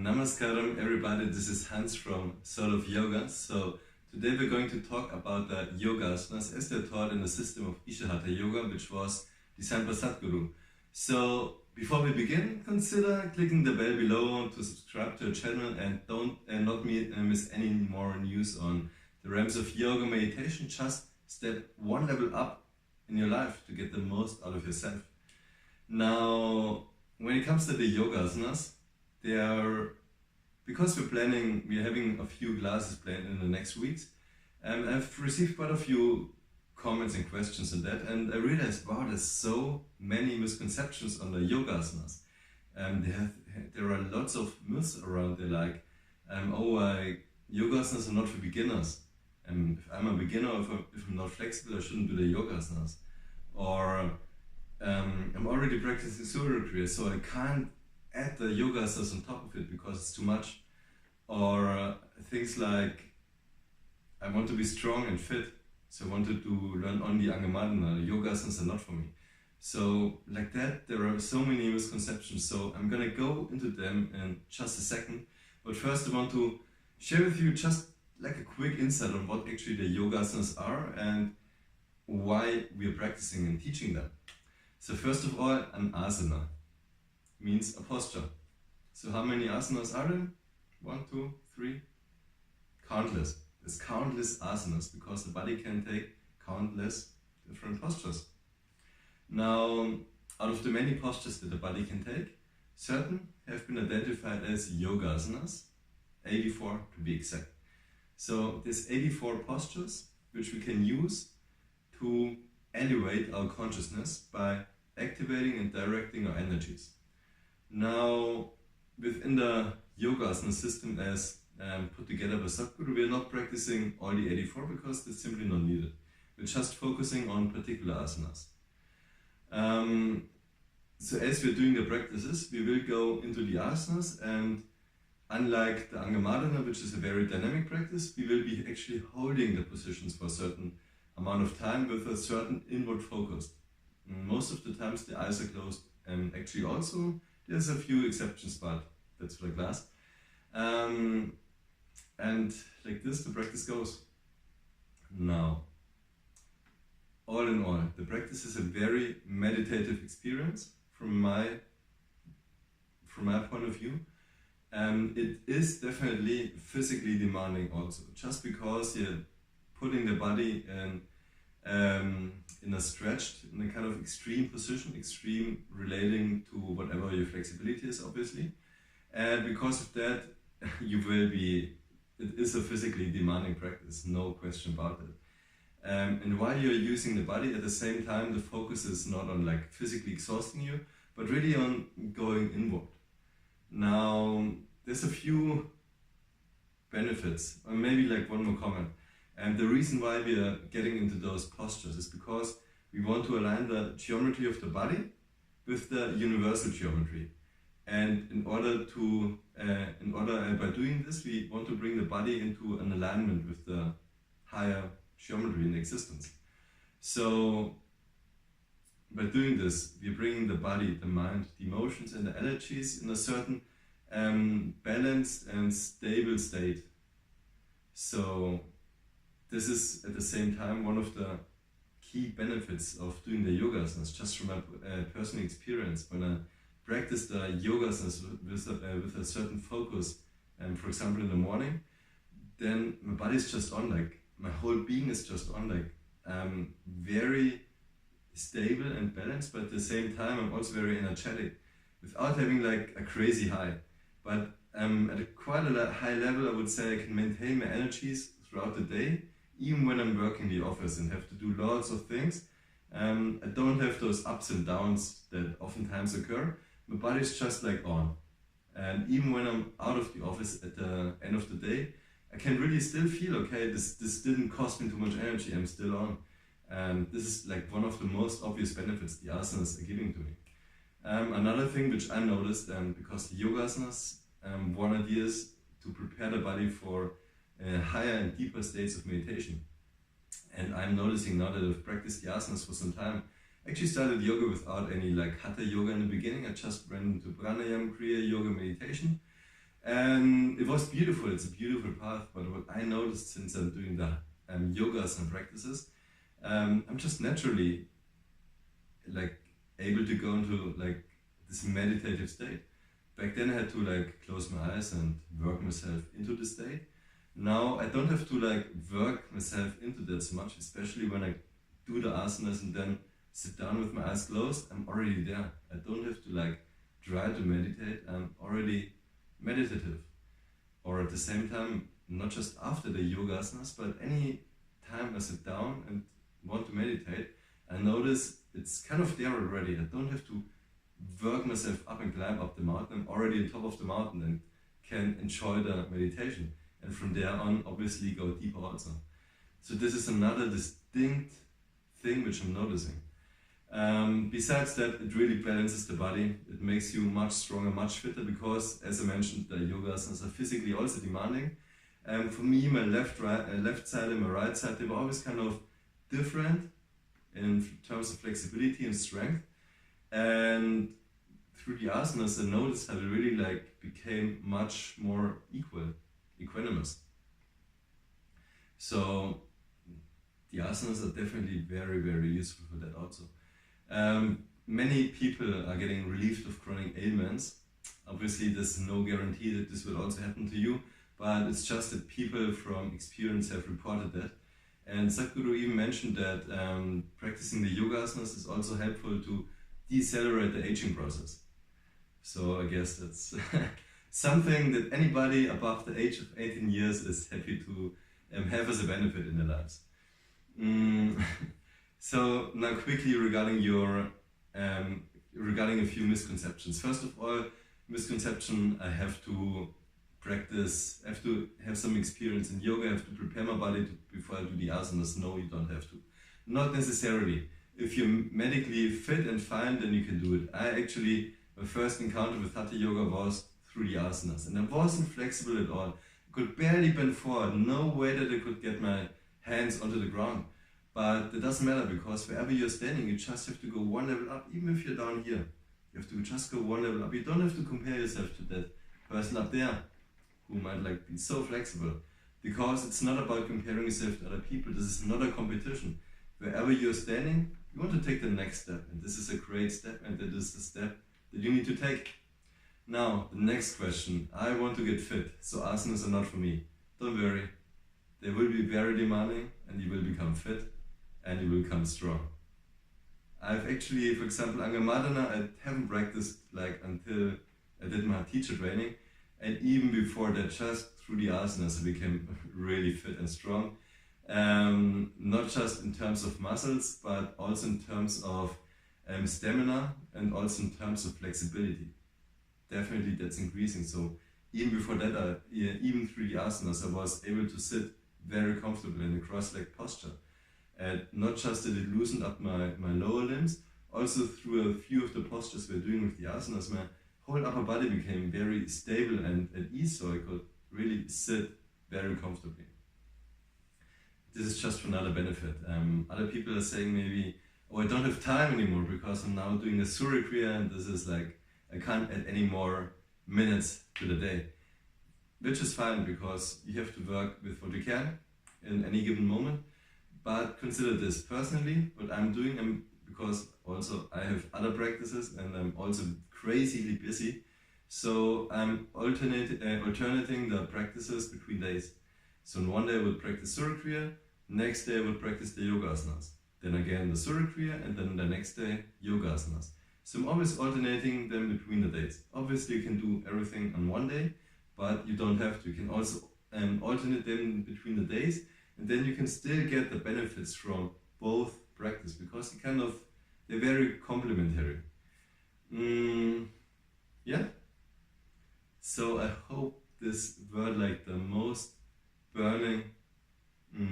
Namaskaram everybody, this is Hans from Soul of Yoga. So today we're going to talk about the Yogasanas as they're taught in the system of Isha Hatha Yoga, which was designed by Sadhguru. So before we begin, consider clicking the bell below to subscribe to our channel and not miss any more news on the realms of yoga meditation. Just step one level up in your life to get the most out of yourself. Now, when it comes to the Yogasanas, because we're having a few classes planned in the next weeks, I've received quite a few comments and questions on that, and I realized, wow, there's so many misconceptions on the Yogasanas. There are lots of myths around there, like, Yogasanas are not for beginners. If I'm a beginner, if I'm not flexible, I shouldn't do the Yogasanas. Or I'm already practicing Surya Kriya, so I can't add the Yogasanas on top of it because it's too much. Or things like, I want to be strong and fit, so I wanted to learn only Angamadana. Yogasanas are not for me. So like that, there are so many misconceptions. So I'm gonna go into them in just a second. But first I want to share with you just like a quick insight on what actually the Yogasanas are and why we are practicing and teaching them. So first of all, an asana means a posture. So how many asanas are there? 1, 2, 3? Countless. There's countless asanas because the body can take countless different postures. Now, out of the many postures that the body can take, certain have been identified as Yogasanas, 84 to be exact. So there's 84 postures which we can use to elevate our consciousness by activating and directing our energies. Now, within the Yogasana system as put together by Sadhguru, we are not practicing all the 84 because that's simply not needed. We're just focusing on particular asanas. So as we're doing the practices, we will go into the asanas, and unlike the Angamadana, which is a very dynamic practice, we will be actually holding the positions for a certain amount of time with a certain inward focus. Most of the times the eyes are closed, and actually also there's a few exceptions, but that's for the class. And like this the practice goes. Now, all in all, the practice is a very meditative experience from my point of view. It is definitely physically demanding also, just because you're putting the body in a stretched, in a kind of extreme position, extreme relating to whatever your flexibility is, obviously. And because of that, it is a physically demanding practice, no question about it. And while you're using the body, at the same time, the focus is not on like physically exhausting you, but really on going inward. Now, there's a few benefits, or maybe like one more comment. And the reason why we are getting into those postures is because we want to align the geometry of the body with the universal geometry. And by doing this, we want to bring the body into an alignment with the higher geometry in existence. So by doing this, we're bringing the body, the mind, the emotions and the energies in a certain balanced and stable state. So this is at the same time one of the key benefits of doing the Yogasanas, just from my personal experience. When I practice the Yogasanas with a certain focus, for example in the morning, then my body is just on, like my whole being is just on, like very stable and balanced, but at the same time I'm also very energetic, without having like a crazy high. But at quite a high level, I would say I can maintain my energies throughout the day, even when I'm working in the office and have to do lots of things. I don't have those ups and downs that oftentimes occur. My body is just like on. And even when I'm out of the office at the end of the day, I can really still feel, okay, this didn't cost me too much energy, I'm still on. And this is like one of the most obvious benefits the asanas are giving to me. Another thing which I noticed, because the Yogasanas, one idea is to prepare the body for higher and deeper states of meditation. And I'm noticing now that I've practiced the asanas for some time, I actually started yoga without any like Hatha Yoga in the beginning. I just went into Pranayama, Kriya, Yoga, meditation. And it was beautiful, it's a beautiful path, but what I noticed since I'm doing the Yogasana practices, I'm just naturally like able to go into like this meditative state. Back then I had to like close my eyes and work myself into the state. Now I don't have to like work myself into that so much, especially when I do the asanas and then sit down with my eyes closed. I'm already there. I don't have to like try to meditate. I'm already meditative. Or at the same time, not just after the yogasanas, but any time I sit down and want to meditate, I notice it's kind of there already. I don't have to work myself up and climb up the mountain. I'm already on top of the mountain and can enjoy the meditation. And from there on, obviously go deeper also. So this is another distinct thing which I'm noticing. Besides that, it really balances the body. It makes you much stronger, much fitter, because, as I mentioned, the yogasanas are physically also demanding. For me, my left side and my right side, they were always kind of different in terms of flexibility and strength. And through the asanas, I noticed how they really like became much more equanimous. So the asanas are definitely very, very useful for that also. Many people are getting relieved of chronic ailments. Obviously, there's no guarantee that this will also happen to you, but it's just that people from experience have reported that. And Sadhguru even mentioned that practicing the yogasanas is also helpful to decelerate the aging process. So I guess that's something that anybody above the age of 18 years is happy to have as a benefit in their lives. So now quickly regarding your regarding a few misconceptions. First of all, misconception: I have to practice, I have to have some experience in yoga, I have to prepare my body before I do the asanas. No, you don't have to. Not necessarily. If you're medically fit and fine, then you can do it. My first encounter with Hatha Yoga was through the asanas, and I wasn't flexible at all. I could barely bend forward, no way that I could get my hands onto the ground. But it doesn't matter, because wherever you're standing, you just have to go one level up. Even if you're down here, you have to just go one level up. You don't have to compare yourself to that person up there who might like be so flexible, because it's not about comparing yourself to other people. This is not a competition. Wherever you're standing, you want to take the next step, and this is a great step, and that is the step that you need to take. Now, the next question: I want to get fit, so asanas are not for me. Don't worry, they will be very demanding, and you will become fit, and you will become strong. I've actually, for example, Angamadana, I haven't practiced like until I did my teacher training, and even before that, just through the asanas, I became really fit and strong. Not just in terms of muscles, but also in terms of stamina, and also in terms of flexibility. Definitely that's increasing. So even before that, even through the asanas, I was able to sit very comfortably in a cross-legged posture. And not just that it loosened up my lower limbs, also through a few of the postures we're doing with the asanas, my whole upper body became very stable and at ease, so I could really sit very comfortably. This is just for another benefit. Other people are saying maybe, oh, I don't have time anymore because I'm now doing a Surya Kriya, and this is like, I can't add any more minutes to the day. Which is fine, because you have to work with what you can in any given moment. But consider this: personally, what I'm doing, because also I have other practices and I'm also crazily busy, so I'm alternating the practices between days. So on one day I would practice Surya Kriya, next day I would practice the Yogasanas, then again the Surya Kriya, and then the next day Yogasanas. So I'm always alternating them between the days. Obviously you can do everything on one day, but you don't have to. You can also alternate them between the days, and then you can still get the benefits from both practice, because they're very complementary. Yeah. So I hope this were like the most burning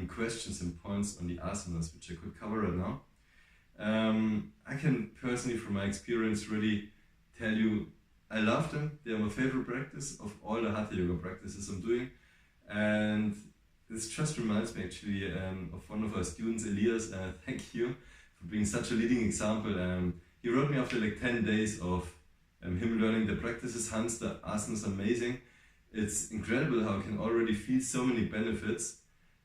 questions and points on the asanas which I could cover right now. I can personally, from my experience, really tell you I love them. They are my favorite practice of all the Hatha Yoga practices I'm doing, and this just reminds me actually of one of our students, Elias. Thank you for being such a leading example. He wrote me after like 10 days of him learning the practices: Hans, the asanas are amazing. it's incredible how I can already feel so many benefits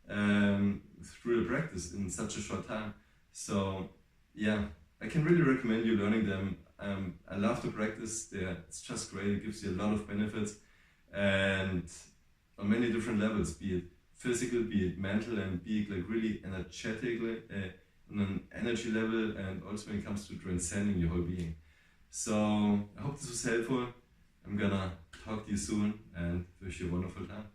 through the practice in such a short time. So yeah, I can really recommend you learning them. I love the practice there. It's just great. It gives you a lot of benefits, and on many different levels, be it physical, be it mental, and be it like really energetically, on an energy level, and also when it comes to transcending your whole being. So I hope this was helpful. I'm gonna talk to you soon and wish you a wonderful time.